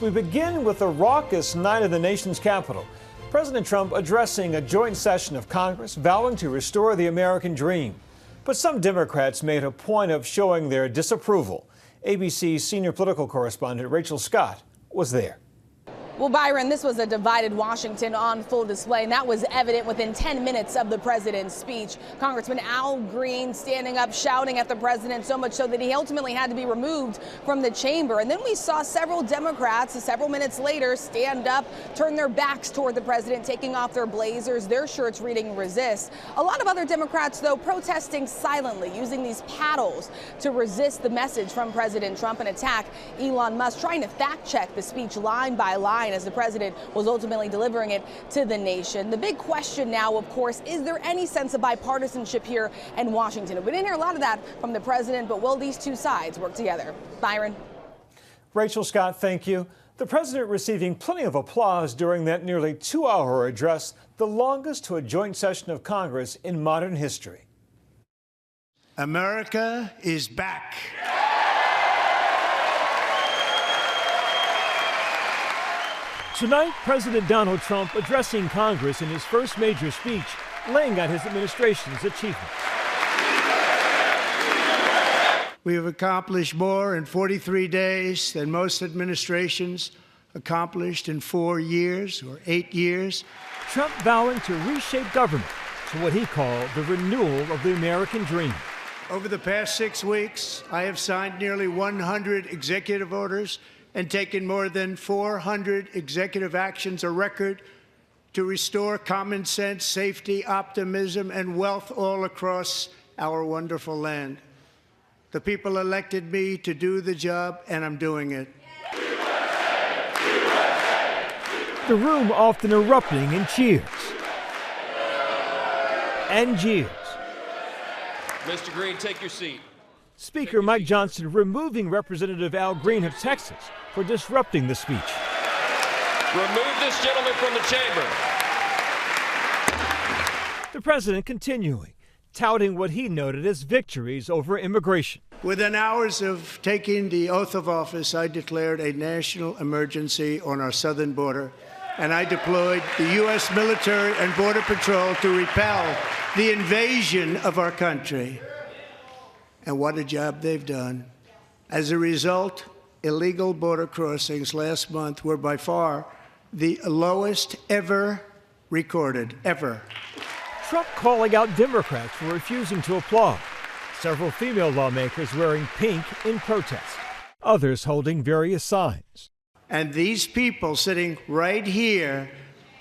We begin with a raucous night in the nation's capital. President Trump addressing a joint session of Congress, vowing to restore the American dream. But some Democrats made a point of showing their disapproval. ABC's senior political correspondent Rachel Scott was there. Well, Byron, this was a divided Washington on full display, and that was evident within 10 minutes of the president's speech. Congressman Al Green standing up, shouting at the president, so much so that he ultimately had to be removed from the chamber. And then we saw several Democrats, several minutes later, stand up, turn their backs toward the president, taking off their blazers, their shirts reading "Resist." A lot of other Democrats, though, protesting silently, using these paddles to resist the message from President Trump and attack Elon Musk, trying to fact-check the speech line by line as the president was ultimately delivering it to the nation. The big question now, of course, is there any sense of bipartisanship here in Washington? We didn't hear a lot of that from the president, but will these two sides work together? Byron. Rachel Scott, thank you. The president receiving plenty of applause during that nearly 2-hour address, the longest to a joint session of Congress in modern history. America is back. Tonight, President Donald Trump addressing Congress in his first major speech, laying out his administration's achievements. We have accomplished more in 43 days than most administrations accomplished in 4 years or 8 years. Trump vowing to reshape government to what he called the renewal of the American dream. Over the past 6 weeks, I have signed nearly 100 executive orders and taken more than 400 executive actions, a record to restore common sense, safety, optimism, and wealth all across our wonderful land. The people elected me to do the job, and I'm doing it. The room often erupting in cheers and jeers. Mr. Green, take your seat. Speaker Mike Johnson removing Representative Al Green of Texas for disrupting the speech. Remove this gentleman from the chamber. The president continuing, touting what he noted as victories over immigration. Within hours of taking the oath of office, I declared a national emergency on our southern border, and I deployed the U.S. military and Border Patrol to repel the invasion of our country. And what a job they've done. As a result, illegal border crossings last month were by far the lowest ever recorded, ever. Trump calling out Democrats for refusing to applaud. Several female lawmakers wearing pink in protest. Others holding various signs. And these people sitting right here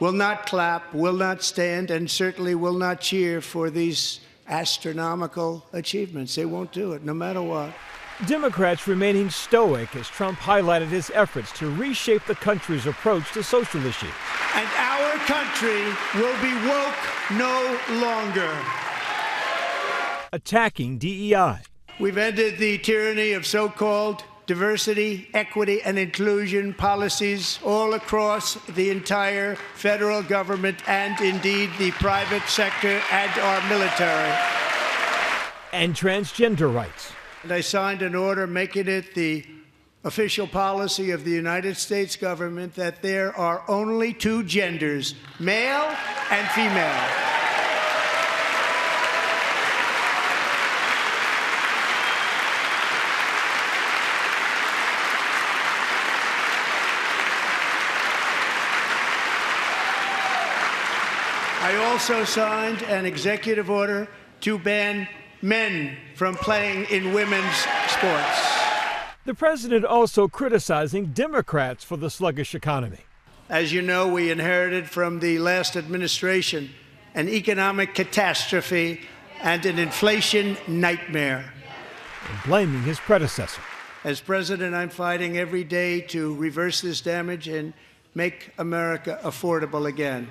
will not clap, will not stand, and certainly will not cheer for these astronomical achievements. They won't do it, no matter what. Democrats remaining stoic as Trump highlighted his efforts to reshape the country's approach to social issues. And our country will be woke no longer. Attacking DEI. We've ended the tyranny of so-called diversity, equity, and inclusion policies all across the entire federal government and indeed the private sector and our military. And transgender rights. And I signed an order making it the official policy of the United States government that there are only 2 genders, male and female. I also signed an executive order to ban men from playing in women's sports. The president also criticizing Democrats for the sluggish economy. As you know, we inherited from the last administration an economic catastrophe and an inflation nightmare. And blaming his predecessor. As president, I'm fighting every day to reverse this damage and make America affordable again.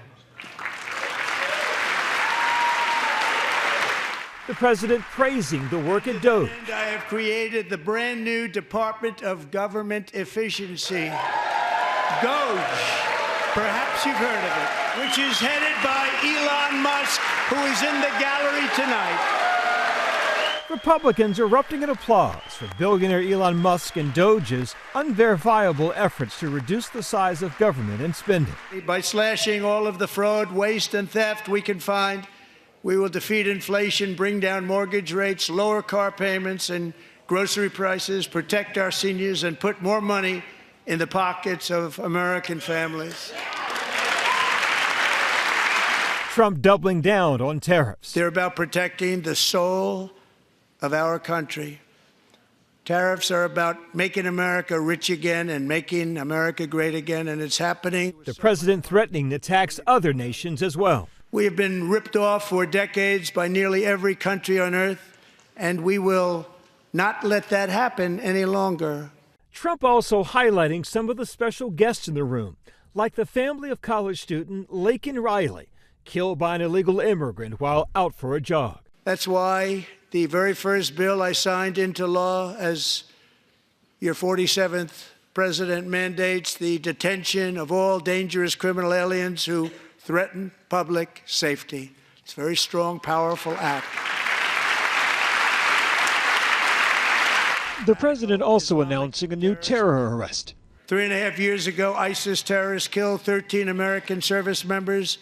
The president praising the work at DOGE. And I have created the brand new Department of Government Efficiency, DOGE, perhaps you've heard of it, which is headed by Elon Musk, who is in the gallery tonight. Republicans erupting in applause for billionaire Elon Musk and Doge's unverifiable efforts to reduce the size of government and spending. By slashing all of the fraud, waste, and theft we can find, we will defeat inflation, bring down mortgage rates, lower car payments and grocery prices, protect our seniors, and put more money in the pockets of American families. Trump doubling down on tariffs. They're about protecting the soul of our country. Tariffs are about making America rich again and making America great again, and it's happening. The president threatening to tax other nations as well. We have been ripped off for decades by nearly every country on earth, and we will not let that happen any longer. Trump also highlighting some of the special guests in the room, like the family of college student Laken Riley, killed by an illegal immigrant while out for a jog. That's why the very first bill I signed into law as your 47th president mandates the detention of all dangerous criminal aliens who threaten public safety. It's a very strong, powerful act. The president also announcing a new terror arrest. 3.5 years ago, ISIS terrorists killed 13 American service members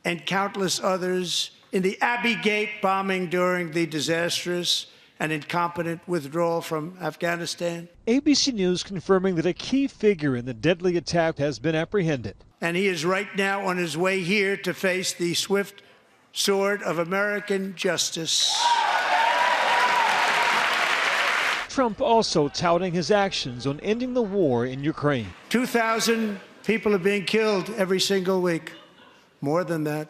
and countless others in the Abbey Gate bombing during the disastrous and incompetent withdrawal from Afghanistan. ABC News confirming that a key figure in the deadly attack has been apprehended. And he is right now on his way here to face the swift sword of American justice. Trump also touting his actions on ending the war in Ukraine. 2,000 people are being killed every single week. More than that.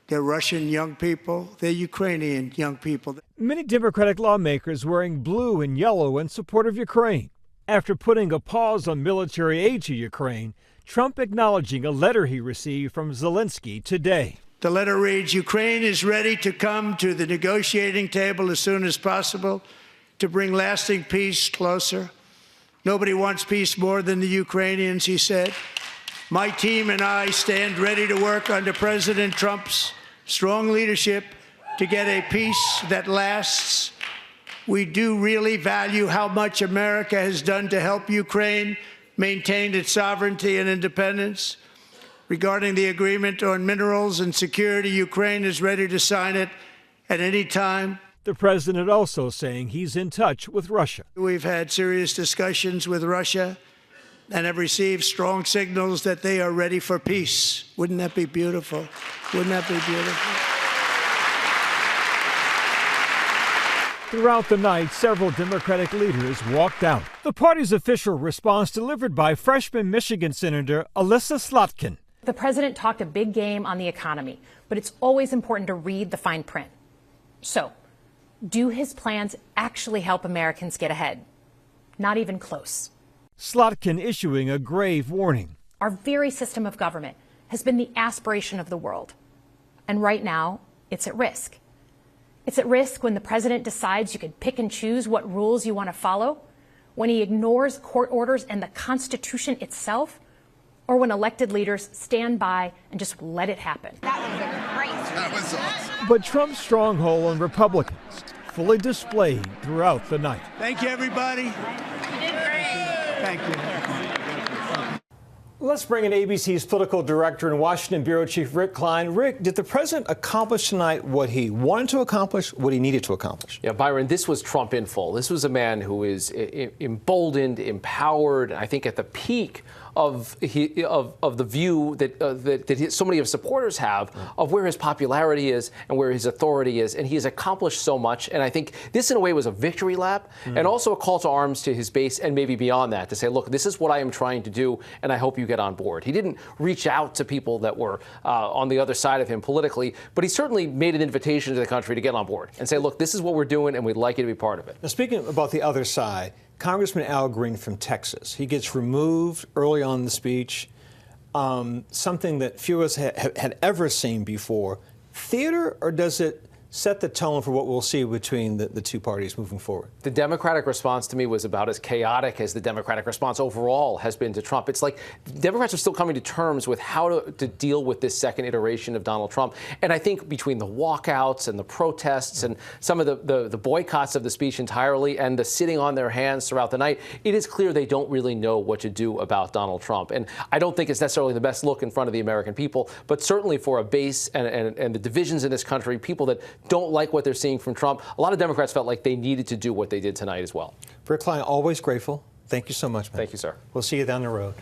They're Russian young people. They're Ukrainian young people. Many Democratic lawmakers wearing blue and yellow in support of Ukraine. After putting a pause on military aid to Ukraine, Trump acknowledging a letter he received from Zelensky today. The letter reads, Ukraine is ready to come to the negotiating table as soon as possible to bring lasting peace closer. Nobody wants peace more than the Ukrainians, he said. My team and I stand ready to work under President Trump's strong leadership to get a peace that lasts. We do really value how much America has done to help Ukraine maintain its sovereignty and independence. Regarding the agreement on minerals and security, Ukraine is ready to sign it at any time. The president also saying he's in touch with Russia. We've had serious discussions with Russia and have received strong signals that they are ready for peace. Wouldn't that be beautiful? Wouldn't that be beautiful? Throughout the night, several Democratic leaders walked out. The party's official response delivered by freshman Michigan Senator Alyssa Slotkin. The president talked a big game on the economy, but it's always important to read the fine print. So, do his plans actually help Americans get ahead? Not even close. Slotkin issuing a grave warning. Our very system of government has been the aspiration of the world. And right now, it's at risk. It's at risk when the president decides you can pick and choose what rules you want to follow, when he ignores court orders and the Constitution itself, or when elected leaders stand by and just let it happen. That was awesome. But Trump's stronghold on Republicans fully displayed throughout the night. Thank you, everybody. You did great. Thank you. Let's bring in ABC's political director and Washington Bureau Chief Rick Klein. Rick, did the president accomplish tonight what he wanted to accomplish, what he needed to accomplish? Yeah, Byron, this was Trump in full. This was a man who is emboldened, empowered, I think at the peak of the view that so many of his supporters have of where his popularity is and where his authority is. And he has accomplished so much. And I think this, in a way, was a victory lap and also a call to arms to his base and maybe beyond that to say, look, this is what I am trying to do, and I hope you get on board. He didn't reach out to people that were on the other side of him politically, but he certainly made an invitation to the country to get on board and say, look, this is what we're doing, and we'd like you to be part of it. Now, speaking about the other side, Congressman Al Green from Texas, he gets removed early on in the speech, something that few of us had ever seen before. Theater, or does it set the tone for what we'll see between the two parties moving forward? The Democratic response to me was about as chaotic as the Democratic response overall has been to Trump. It's like Democrats are still coming to terms with how to deal with this second iteration of Donald Trump. And I think between the walkouts and the protests and some of the boycotts of the speech entirely and the sitting on their hands throughout the night, it is clear they don't really know what to do about Donald Trump. And I don't think it's necessarily the best look in front of the American people, but certainly for a base and the divisions in this country, people that don't like what they're seeing from Trump, a lot of Democrats felt like they needed to do what they did tonight as well. Rick Klein, always grateful. Thank you so much, man. Thank you, sir. We'll see you down the road.